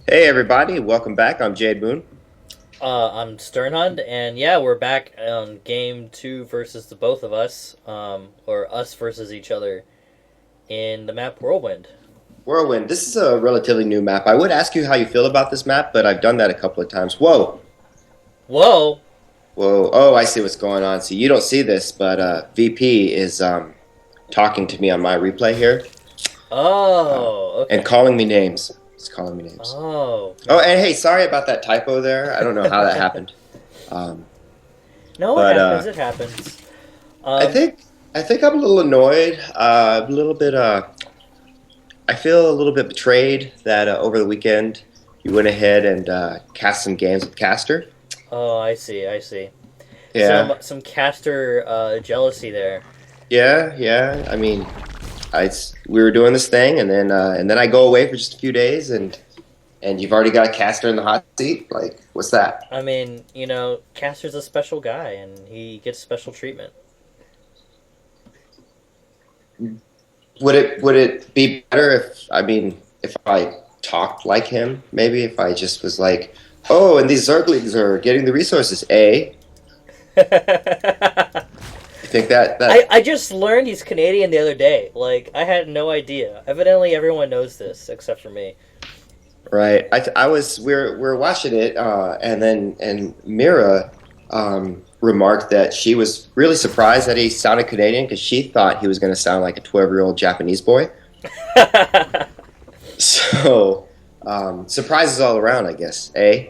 Hey everybody, welcome back. I'm JaydeMoon. I'm Sternhund, and yeah, we're back on game two versus the both of us, or us versus each other in the map Whirlwind. Whirlwind. This is a relatively new map. I would ask you how you feel about this map, but I've done that a couple of times. Whoa, Whoa! whoa. Oh, I see what's going on. See, you don't see this, but VP is talking to me on my replay here Oh, and okay. calling me names. He's calling me names. Oh, Oh, no. and hey, sorry about that typo there. I don't know how that happened. Um, No, it but happens. It happens. I Um, think I think I'm a little annoyed. A little bit. I feel a little bit betrayed that over the weekend you went ahead and cast some games with Caster. oh, I see. I see. Some Yeah, some caster jealousy there. yeah, yeah. I mean, we were doing this thing, and then I go away for just a few days, and you've already got a Caster in the hot seat. Like, what's that? I mean, caster's a special guy, and he gets special treatment. Would it be better if I talked like him? Maybe if I just was like, oh, and these Zerglings are getting the resources. You think that I just learned he's Canadian the other day. Like, I had no idea. Evidently, everyone knows this except for me. right? I was we're watching it, and Mira remarked that she was really surprised that he sounded Canadian because she thought he was going to sound like a 12-year-old Japanese boy. So surprises all around, I guess. Eh?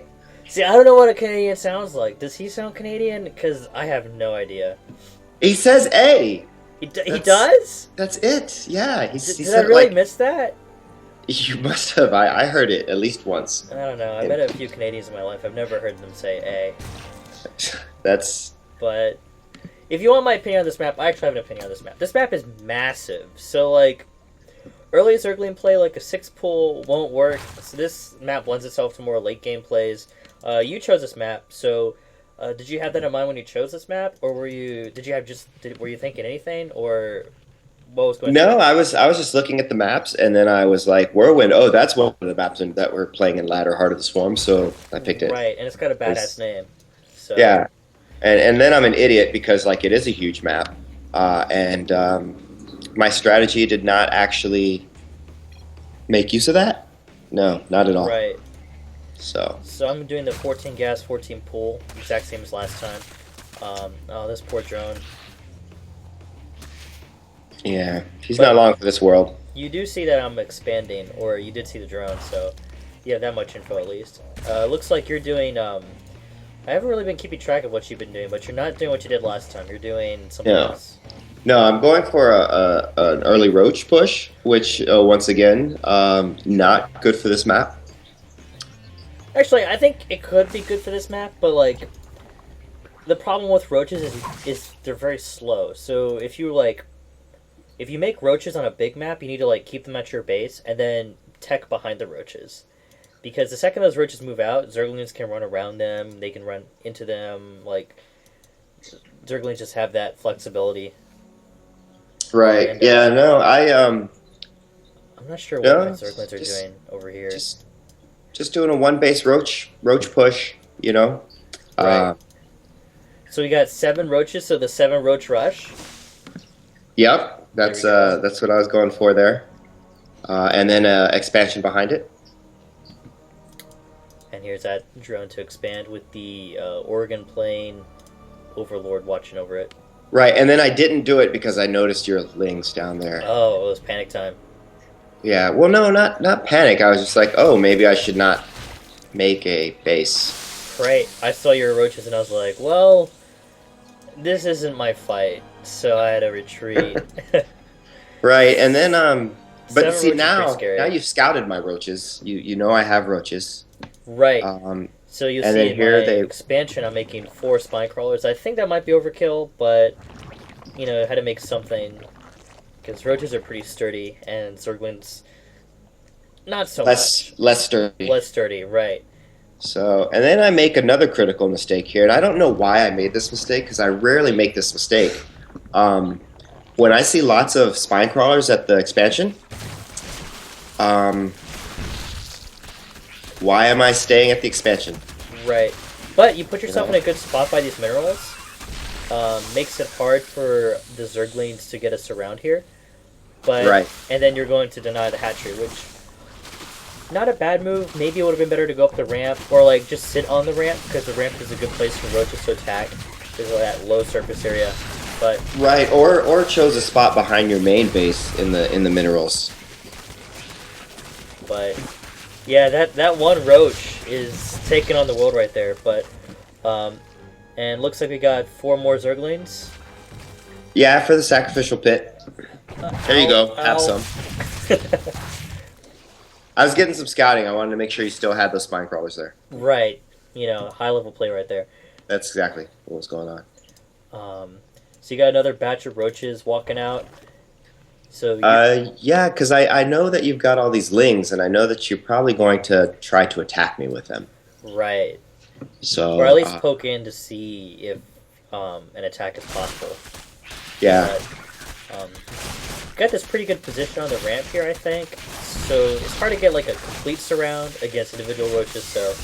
See, I don't know what a Canadian sounds like. Does he sound Canadian? Because I have no idea. He says "a." He That's does? that's it. Yeah, he Did I said it really like miss that? you must have. I heard it at least once. I don't know. I And met a few Canadians in my life. I've never heard them say A. that's But if you want my opinion on this map, I actually have an opinion on this map. This map is massive. So, like, early Zergling play, like a 6 pull, won't work. So this map lends itself to more late game plays. You chose this map, so did you have that in mind when you chose this map, or were you thinking anything, or what was going through your no. mind? I was just looking at the maps, and then I was like, Whirlwind. Oh, that's one of the maps that we're playing in Ladder Heart of the Swarm. So I picked it. Right, and it's got a It badass was- name. So yeah, and then I'm an idiot because like it is a huge map, and my strategy did not actually make use of that. No, not at all. right. So So I'm doing the 14 gas, 14 pull, exact same as last time. Oh, this poor drone. yeah, he's not But long for this world. you do see that I'm expanding, or you did see the drone, so you have that much info at least. Looks like you're doing. I haven't really been keeping track of what you've been doing, but you're not doing what you did last time. You're doing something No, else. no, I'm going for an early roach push, which once again, not good for this map. Actually, I think it could be good for this map, but like the problem with roaches is they're very slow. So if you make roaches on a big map, you need to like keep them at your base and then tech behind the roaches. Because the second those roaches move out, Zerglings can run around them, they can run into them, like Zerglings just have that flexibility. Right? And Yeah. No, I'm not sure what my no, Zerglings are just doing over here. just just doing a one base roach push. You know. Right. Uh, So we got 7 roaches, so the 7 roach rush. yep. There we go. That's what I was going for there. And then expansion behind it. And here's that drone to expand with the Oregon plane Overlord watching over it. Right, and then I didn't do it because I noticed your lings down there. Oh, it was panic time. Yeah, well, no, not panic. I was just like, oh, maybe I should not make a base. Great. I saw your roaches and I was like, well, this isn't my fight, so I had to retreat. Right, and then but 7 see roaches pretty now scary. you've scouted my roaches. You know I have roaches. Right. Um, So you'll and see then in my here they expansion, I'm making 4 spine crawlers. I think that might be overkill, but I had to make something because roaches are pretty sturdy and Zerglings not so much. less sturdy. Less sturdy, right? So, and then I make another critical mistake here, and I don't know why I made this mistake because I rarely make this mistake. When I see lots of spine crawlers at the expansion, um, why am I staying at the expansion? Right. But you put yourself You know? in a good spot by these minerals. Makes it hard for the Zerglings to get us around here. But Right. and then you're going to deny the hatchery, which not a bad move. Maybe it would have been better to go up the ramp or like just sit on the ramp because the ramp is a good place for roaches to attack. There's that low surface area. But Right, or chose a spot behind your main base in the minerals. but yeah, that one roach is taking on the world right there. But and looks like we got 4 more Zerglings. Yeah, for the sacrificial pit. There you go. Have Ow. some. I was getting some scouting. I wanted to make sure you still had those spine crawlers there. Right. You know, high level play right there. That's exactly what was going on. So you got another batch of roaches walking out. So Yeah, because I know that you've got all these lings, and I know that you're probably going to try to attack me with them. right, So, or at least poke in to see if an attack is possible. yeah. But, got this pretty good position on the ramp here, I think. So it's hard to get like a complete surround against individual roaches. So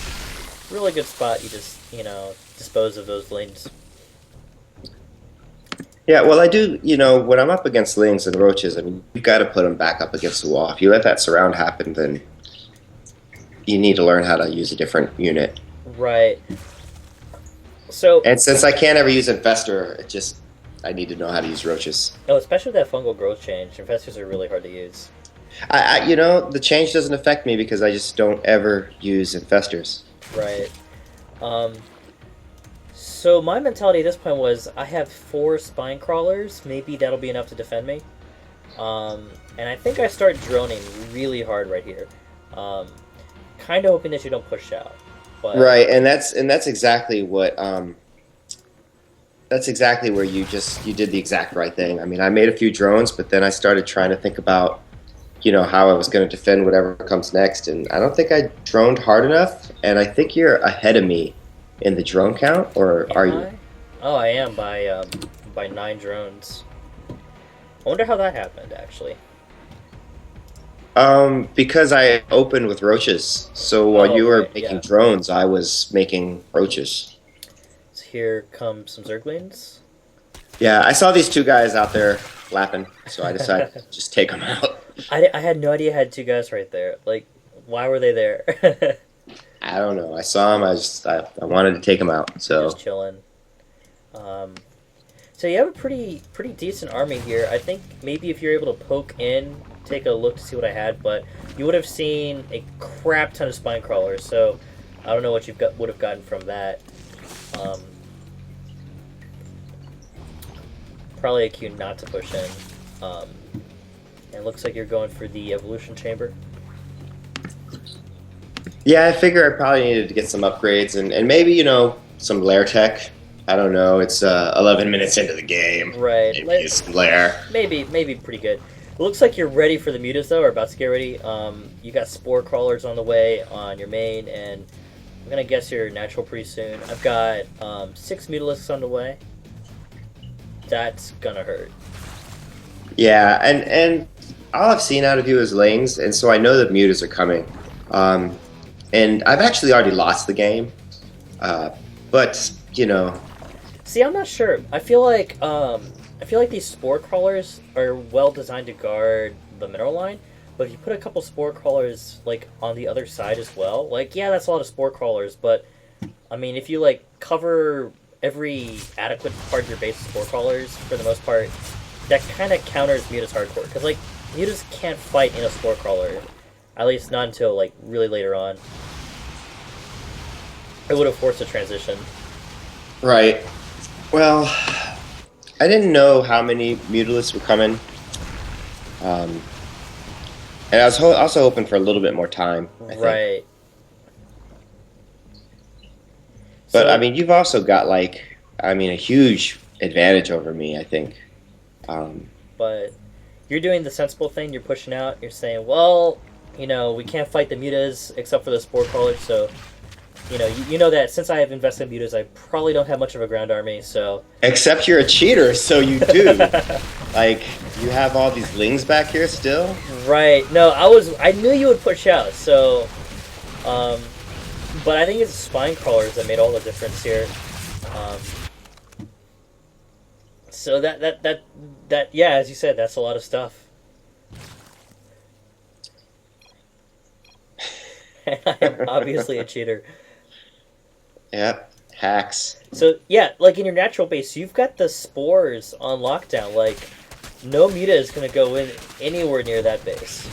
really good spot. You just dispose of those lings. Yeah, well, I do, when I'm up against lings and roaches, I mean, you've got to put them back up against the wall. If you let that surround happen, then you need to learn how to use a different unit. Right. So And since I can't ever use Infestor, I need to know how to use roaches. especially with that fungal growth change, infestors are really hard to use. The change doesn't affect me because I just don't ever use Infestors. Right. So my mentality at this point was I have 4 spine crawlers. Maybe that'll be enough to defend me. And I think I start droning really hard right here. Kind of hoping that you don't push out. But Right, and that's exactly what that's exactly where you did the exact right thing. I mean, I made a few drones, but then I started trying to think about how I was going to defend whatever comes next, and I don't think I droned hard enough. And I think you're ahead of me in the drone count, or are you? Oh, I am by 9 drones. I wonder how that happened, actually. Because I opened with roaches, so while you were right, making yeah. drones, I was making roaches. So here come some Zerglings. Yeah, I saw these 2 guys out there lapping, so I decided to just take them out. I had no idea I had 2 guys right there. Like, why were they there? I don't know. I saw them. I wanted to take them out. So Just chilling. So you have a pretty decent army here. I think maybe if you're able to poke in, take a look to see what I had, but you would have seen a crap ton of spine crawlers. So I don't know what would have gotten from that. Probably a cue not to push in. And it looks like you're going for the evolution chamber. yeah, I figure I probably needed to get some upgrades and maybe some lair tech. I don't know. It's 11 minutes into the game. Right. Maybe use some lair. Maybe pretty good. It looks like you're ready for the mutas though, or about to get ready. You got spore crawlers on the way on your main, and I'm gonna guess you're natural pretty soon. I've got 6 mutalisks on the way. That's gonna hurt. Yeah, and all I've seen out of you is lings, and so I know that mutas are coming. And I've actually already lost the game, but See, I'm not sure. I feel like these spore crawlers are well designed to guard the mineral line, but if you put a couple spore crawlers like on the other side as well, like yeah, that's a lot of spore crawlers, but I mean, if you like cover every adequate part of your base with spore crawlers, for the most part, that kind of counters mutas hardcore because like mutas can't fight in a spore crawler, at least not until like really later on. It would have forced a transition. right. Well, I didn't know how many mutalisks were coming, and I was also hoping for a little bit more time. I think. Right. But So- I mean, you've also got a huge advantage over me. I think. But you're doing the sensible thing. You're pushing out. You're saying, well, we can't fight the mutas except for the spore crawlers. So, you know that since I have invested in mutas, I probably don't have much of a ground army. So, Except you're a cheater, so you do. You have all these lings back here still. right? No, I knew you would push out. So, Um, but I think it's spine crawlers that made all the difference here. Um, so that yeah, as you said, that's a lot of stuff. I am obviously a cheater. Yep, hacks. So yeah, like in your natural base, you've got the spores on lockdown. Like no muta is gonna go in anywhere near that base.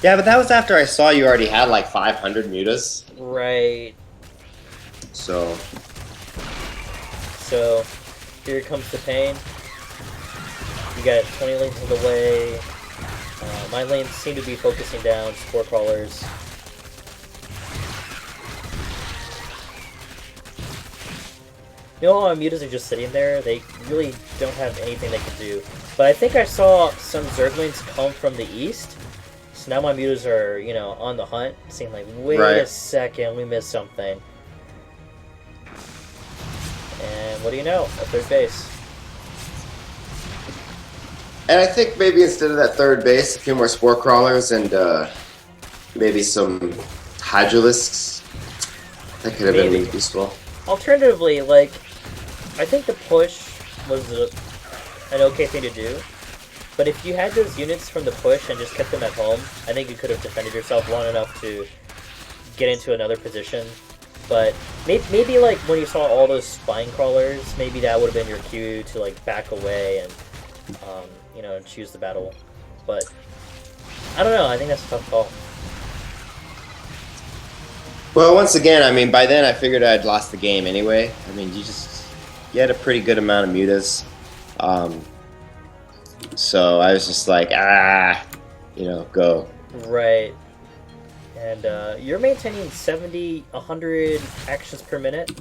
Yeah, but that was after I saw you already had like 500 mutas. Right. So So here comes the pain. You got 20 lanes of the way. My lanes seem to be focusing down spore crawlers. You know, all my mutas are just sitting there. They really don't have anything they can do. But I think I saw some Zerglings come from the east. So now my mutas are, you know, on the hunt, saying like, wait a second, we missed something. And what do you know? A third base. And I think maybe instead of that third base, a few more spore crawlers and maybe some hydralisks. That could have been really useful. Alternatively, like, I think the push was an okay thing to do. But if you had those units from the push and just kept them at home, I think you could have defended yourself long enough to get into another position. But maybe like when you saw all those spine crawlers, maybe that would have been your cue to like back away and you know, choose the battle. But I don't know. I think that's a tough call. Well, once again, I mean, by then I figured I'd lost the game anyway. I mean, you had a pretty good amount of mutas. So I was just like, you know, go. Right. And you're maintaining 70, 100 actions per minute.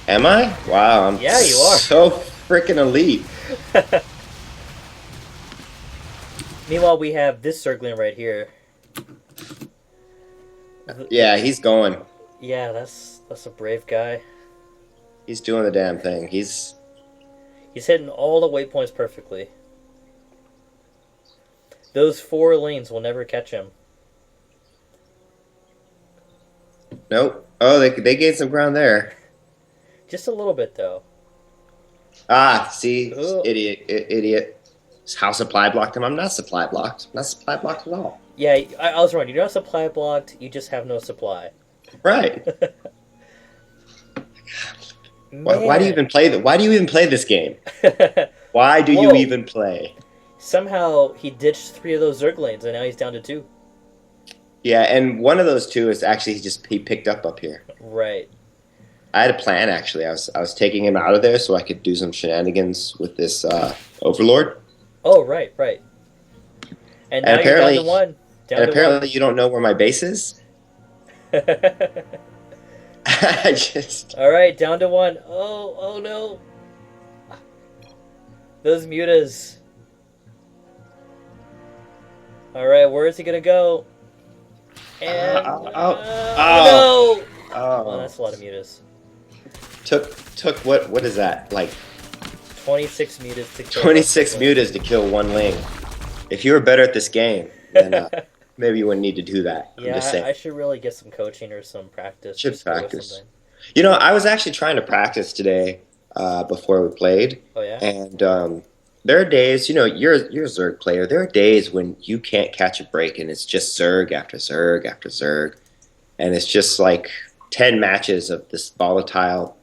Am I? Wow, I'm Yeah, you are. So freaking elite. Meanwhile, we have this Zergling right here. Yeah, he's going. Yeah, that's a brave guy. He's doing the damn thing. He's hitting all the waypoints perfectly. Those 4 lanes will never catch him. Nope. Oh, they gained some ground there. Just a little bit, though. See? Ooh. Idiot. How supply blocked him? I'm not supply blocked. I'm not supply blocked at all. Yeah, I was wrong. You're not supply blocked, you just have no supply. Right. Why do you even play Why do you even play this game? Why do you even play? Somehow he ditched 3 of those Zerglings, and now he's down to 2. Yeah, and one of those 2 is actually he picked up here. Right. I had a plan actually. I was taking him out of there so I could do some shenanigans with this Overlord. Oh, right. And now you're down to 1. Apparently you don't know where my base is. I just... Alright, down to 1. Oh no. Those mutas. Alright, where is he gonna go? And... no! Oh, that's a lot of mutas. Took what is that? Like 26 mutas to kill 26 mutas to kill 1 ling. If you were better at this game, then maybe you wouldn't need to do that. Yeah, I'm just saying. I should really get some coaching or some practice. Should practice. You know, I was actually trying to practice today before we played. Oh yeah. And there are days, you know, you're a Zerg player. There are days when you can't catch a break, and it's just Zerg after Zerg after Zerg, and it's just like 10 matches of this volatile,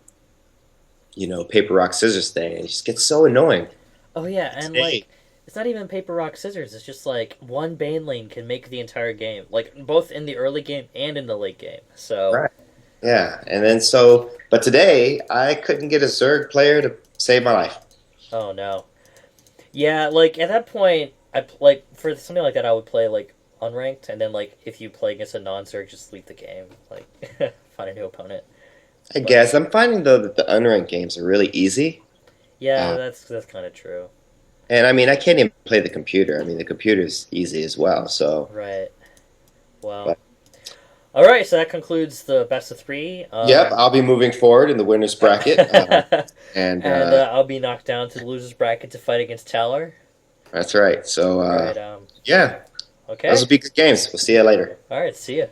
you know, paper rock scissors thing, and it just gets so annoying. Oh yeah, and like it's not even paper rock scissors. It's just like one Bane lane can make the entire game, like both in the early game and in the late game. So right. Yeah, and then but today I couldn't get a Zerg player to save my life. Oh no. Yeah, like at that point, like for something like that, I would play like unranked, and then like if you play against a non-Zerg, just leave the game. Like find a new opponent. I guess I'm finding though that the unranked games are really easy. Yeah, that's kind of true. And I mean, I can't even play the computer. I mean, the computer's easy as well. So right. Well. All right, so that concludes the best of 3. Yep, I'll be moving forward in the winners bracket, and I'll be knocked down to the losers bracket to fight against Talar. That's right. So right, yeah, Okay. Those will be good games. We'll see you later. All right. See ya.